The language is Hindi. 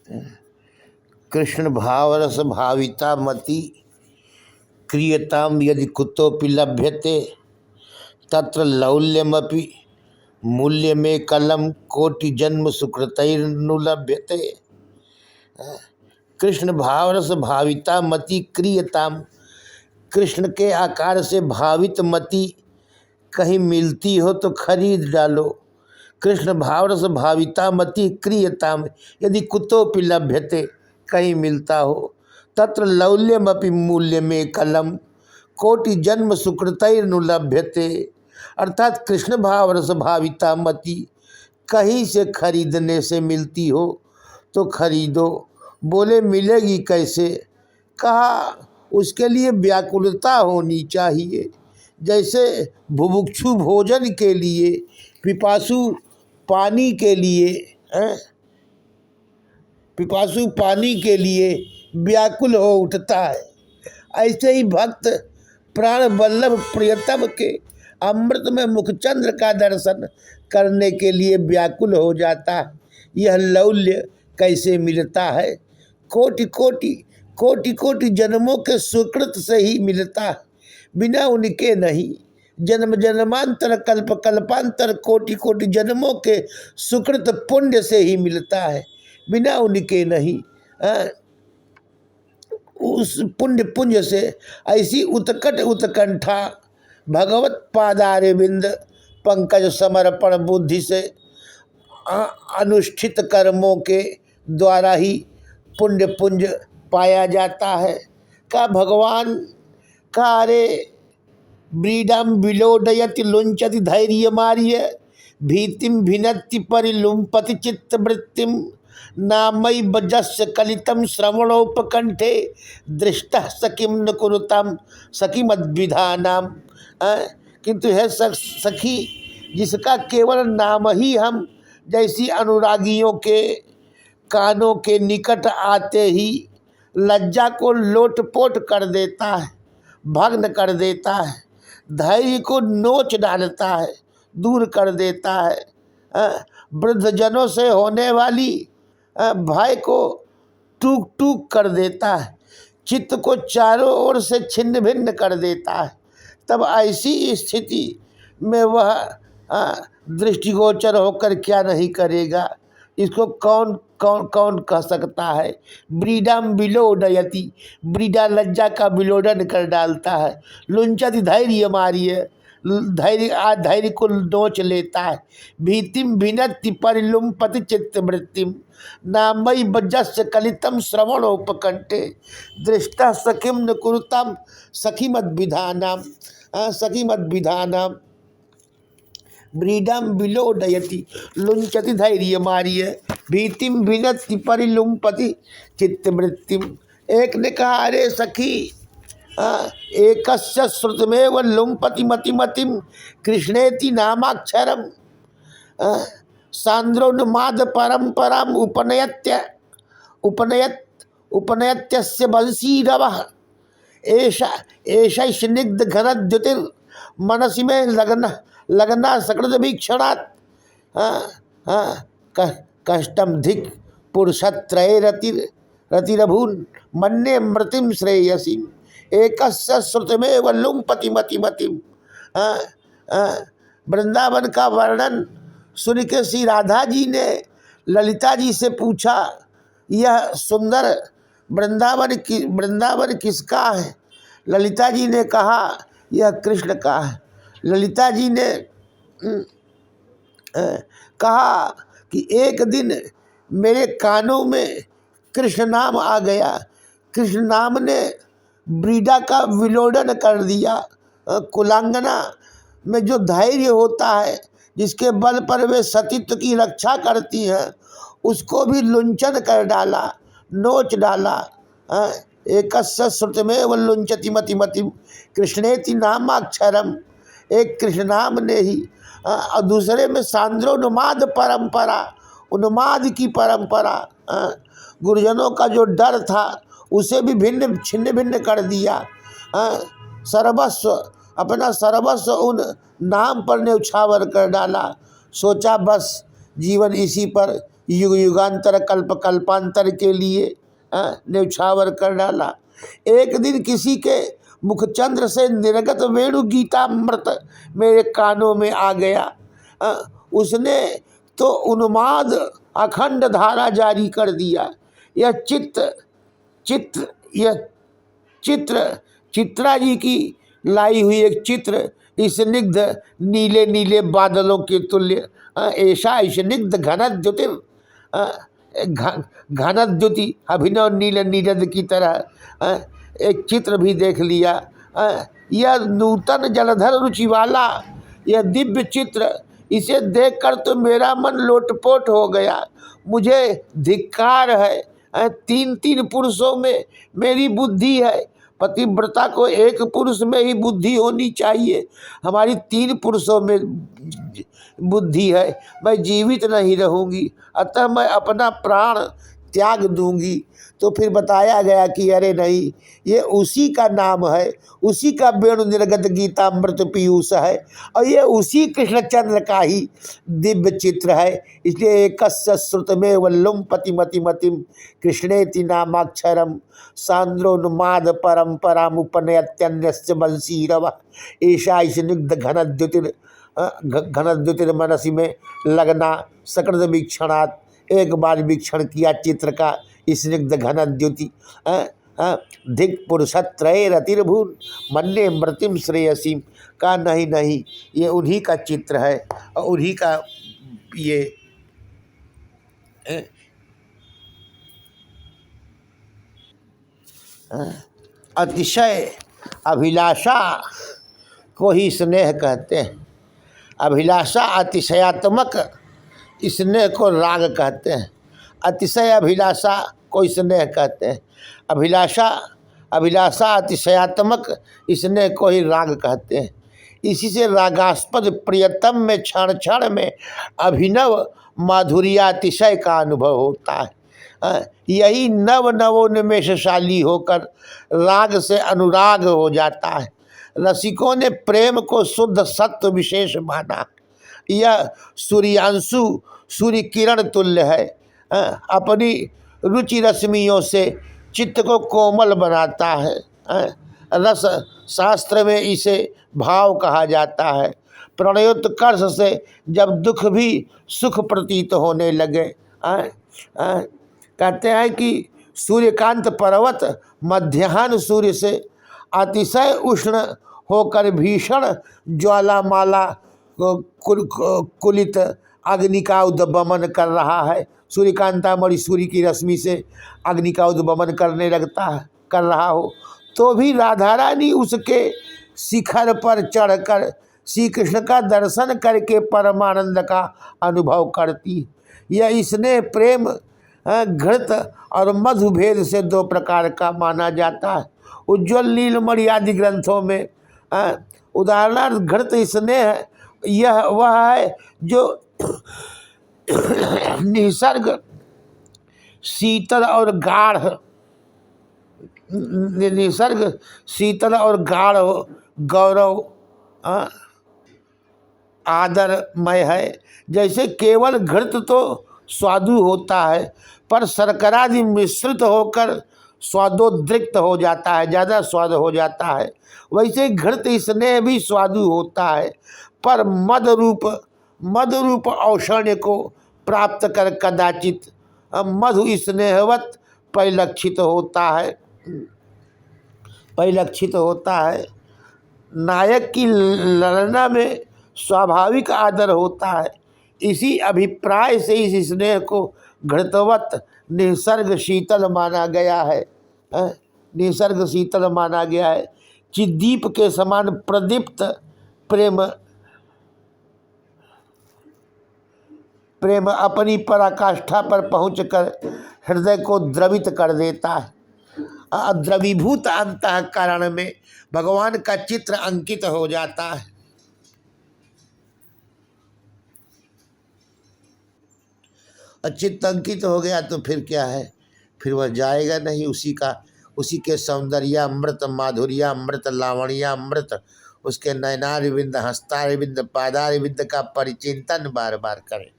कृष्ण भावरस भाविता मति क्रियताम यदि कुतोपि लभ्यते तत्र लौल्यमपि मूल्य में कलम कोटि जन्म सुकृतैर्नुलभ्यते। कृष्ण भावरस भाविता मति क्रियताम, कृष्ण के आकार से भावित मति कहीं मिलती हो तो खरीद डालो। कृष्ण भावरस भाविता मति क्रियताम यदि कुतोपि लभ्यते, कहीं मिलता हो। तत्र लौल्यमपि मूल्य में कलम कोटि जन्म सुकृतैर्नुलभ्यते। अर्थात कृष्ण भावरस भाविता मति कहीं से खरीदने से मिलती हो तो खरीदो। बोले मिलेगी कैसे? कहा उसके लिए व्याकुलता होनी चाहिए। जैसे बुभुक्षु भोजन के लिए, पिपासु पानी के लिए, पिपासु पानी के लिए व्याकुल हो उठता है, ऐसे ही भक्त प्राण वल्लभ प्रियतम के अमृत में मुखचंद्र का दर्शन करने के लिए व्याकुल हो जाता है। यह लौल्य कैसे मिलता है? कोटि कोटि कोटि कोटि जन्मों के सुकृत से ही मिलता है, बिना उनके नहीं। जन्म जन्मांतर कल्प कल्पांतर कोटि कोटि जन्मों के सुकृत पुण्य से ही मिलता है, बिना उनके नहीं। उस पुण्य पुंज से ऐसी उत्कट उत्कंठा भगवत पादारविंद पंकज समर्पण बुद्धि से अनुष्ठित कर्मों के द्वारा ही पुण्य पुंज पाया जाता है। का भगवान कारे ब्रीडम विलोडयति लुंचति धैर्य मार्य भीतिम भिनत्ति परिलुम्पति चित्तवृत्तिम नामयि बजस्य कलितम श्रवणोपकंठे दृष्टः सखिम न कुरुताम सखिमद्विधानाम। किंतु है सखी, जिसका केवल नाम ही हम जैसी अनुरागियों के कानों के निकट आते ही लज्जा को लोटपोट कर देता है, भग्न कर देता है, धैर्य को नोच डालता है, दूर कर देता है। वृद्धजनों से होने वाली भय को टूक टूक कर देता है, चित्त को चारों ओर से छिन्न भिन्न कर देता है। तब ऐसी स्थिति में वह दृष्टिगोचर होकर क्या नहीं करेगा? इसको कौन कौन कौन कह सकता है? ब्रीडाम विलोडयति, ब्रीडा लज्जा का विलोडन कर डालता है। लुंचति धैर्य मारिय, धैर्य को नोच लेता है। भीतिम भिनत्ति परिलुम्पति चित्तवृत्तिम नामयि बजस्य कलितम श्रवणोपकंठे दृष्टा सखिम न कुरुताम सखिमद्विधानाम। सखिमद्विधानाम ब्रीडम विलोडयति लुंचति धैर्य मार्य भीतिम भिनत्ति परिलुम्पति चित्तवृत्तिम। एक ने कहा, अरे सखी, एकस्य श्रुतमेव लुम्पति मतिमतिम कृष्णेति नामाक्षरम सांद्रोन्माद परंपराम उपनयत्यस्य बंशीरवः ऐसा स्निग्ध घनद्युतिर मनसी में लगना सकृत भीक्षणात् कष्टम धिक पुरुषत्रय रतिरभून मन्ये मृतिम श्रेयसी एकस्य श्रुतमेव लुम्पति मतिमतिम। वृंदावन का वर्णन सुन के श्री राधा जी ने ललिता जी से पूछा, यह सुंदर वृंदावन किसका है? ललिता जी ने कहा, यह कृष्ण का है। ललिता जी ने कहा कि एक दिन मेरे कानों में कृष्ण नाम आ गया, कृष्ण नाम ने ब्रीडा का विलोडन कर दिया। कुलांगना में जो धैर्य होता है, जिसके बल पर वे सतीत्व की रक्षा करती हैं, उसको भी लुंचन कर डाला, नोच डाला। एकस्य श्रुतमेव लुंचति मतिमतिम कृष्णेति नामाक्षरम, एक कृष्ण नाम ने ही, और दूसरे में सांद्रोन्माद परंपरा, उन्माद की परंपरा, गुरुजनों का जो डर था उसे भी भिन्न छिन्न भिन्न कर दिया। सर्वस्व, अपना सर्वस्व उन नाम पर न्यौछावर कर डाला। सोचा बस जीवन इसी पर युग युगांतर कल्प कल्पांतर के लिए न्यौछावर कर डाला। एक दिन किसी के मुखचंद्र से निर्गत वेणु गीतामृत मेरे कानों में आ गया। उसने तो उन्माद अखंड धारा जारी कर दिया। यह चित्रा जी की लाई हुई एक चित्र स्निग्ध नीले नीले बादलों के तुल्य, ऐसा स्निग्ध घनद्युति अभिनव नील नीरद की तरह एक चित्र भी देख लिया। यह नूतन जलधर रुचि वाला यह दिव्य चित्र, इसे देखकर तो मेरा मन लोटपोट हो गया। मुझे धिक्कार है, तीन तीन पुरुषों में मेरी बुद्धि है। पतिव्रता को एक पुरुष में ही बुद्धि होनी चाहिए, हमारी तीन पुरुषों में बुद्धि है। मैं जीवित नहीं रहूँगी, अतः मैं अपना प्राण त्याग दूंगी। तो फिर बताया गया कि अरे नहीं, ये उसी का नाम है, उसी का वेणु निर्गत गीतामृत पीयूष है, और ये उसी कृष्णचंद्र का ही दिव्य चित्र है। इसलिए एकस्य श्रुतमे वल्लुम पतिमतिमतिम कृष्णेति नामाक्षरम सांद्रोन्माद परम्परामुपनयत्यन्यस्य बंशीरव ऐसा स्निग्ध घनद्युतिर में लगना सकृत वीक्षणात्। एक बार वीक्षण किया चित्र का स्निग्ध घनद्युति, धिक पुरुषत्रय रतिर्भून मन्ये मृतिम श्रेयसीम। का नहीं नहीं, ये उन्हीं का चित्र है और उन्हीं का ये अतिशय अभिलाषा को ही स्नेह कहते हैं। अभिलाषा अतिशयात्मक स्नेह को राग कहते हैं। अतिशय अभिलाषा को स्नेह कहते हैं। अभिलाषा अतिशयात्मक स्नेह को ही राग कहते हैं। इसी से रागास्पद प्रियतम में क्षण क्षण में अभिनव माधुर्यातिशय का अनुभव होता है। यही नवोन्मेषशाली होकर राग से अनुराग हो जाता है। रसिकों ने प्रेम को शुद्ध सत्व विशेष माना। यह सूर्यांशु सूर्य किरण तुल्य है, अपनी रुचि रश्मियों से चित्त को कोमल बनाता है। रस शास्त्र में इसे भाव कहा जाता है। प्रणयोत्कर्ष से जब दुख भी सुख प्रतीत होने लगे। कहते हैं कि सूर्यकांत पर्वत मध्याह्न सूर्य से अतिशय उष्ण होकर भीषण ज्वालामाला कुलित अग्नि का उद्वमन कर रहा है। सूर्यकांतामणि सूर्य की रश्मि से अग्नि का उद्वमन करने लगता है, कर रहा हो, तो भी राधा रानी उसके शिखर पर चढ़कर श्री कृष्ण का दर्शन करके परमानंद का अनुभव करती। यह स्नेह प्रेम घृत और मधु भेद से दो प्रकार का माना जाता है। उज्ज्वल नीलमणि आदि ग्रंथों में उदाहरणार्थ घृत स्नेह यह वह है जो निसर्ग शीतल और गाढ़, निसर्ग शीतल और गाढ़ गौरव आदरमय है। जैसे केवल घृत तो स्वादु होता है, पर शर्करादि मिश्रित होकर स्वादोद्रिक्त हो जाता है, ज़्यादा स्वाद हो जाता है। वैसे घृत स्नेह भी स्वादु होता है, पर मद रूप औषण्य को प्राप्त कर कदाचित मधु स्नेहवत परिलक्षित होता है। नायक की ललना में स्वाभाविक आदर होता है। इसी अभिप्राय से इस स्नेह को घृतवत निसर्ग शीतल माना गया है। निसर्ग शीतल माना गया है। चिद्दीप के समान प्रदीप्त प्रेम अपनी पराकाष्ठा पर पहुंचकर हृदय को द्रवित कर देता है। द्रवीभूत अंतःकरण में भगवान का चित्र अंकित हो जाता है। चित्त अंकित हो गया तो फिर क्या है, फिर वह जाएगा नहीं। उसी के सौंदर्यामृत, माधुर्यामृत, लावण्यामृत, उसके नयनारविंद, हस्तारविंद, पादारविंद का परिचिंतन बार बार करें।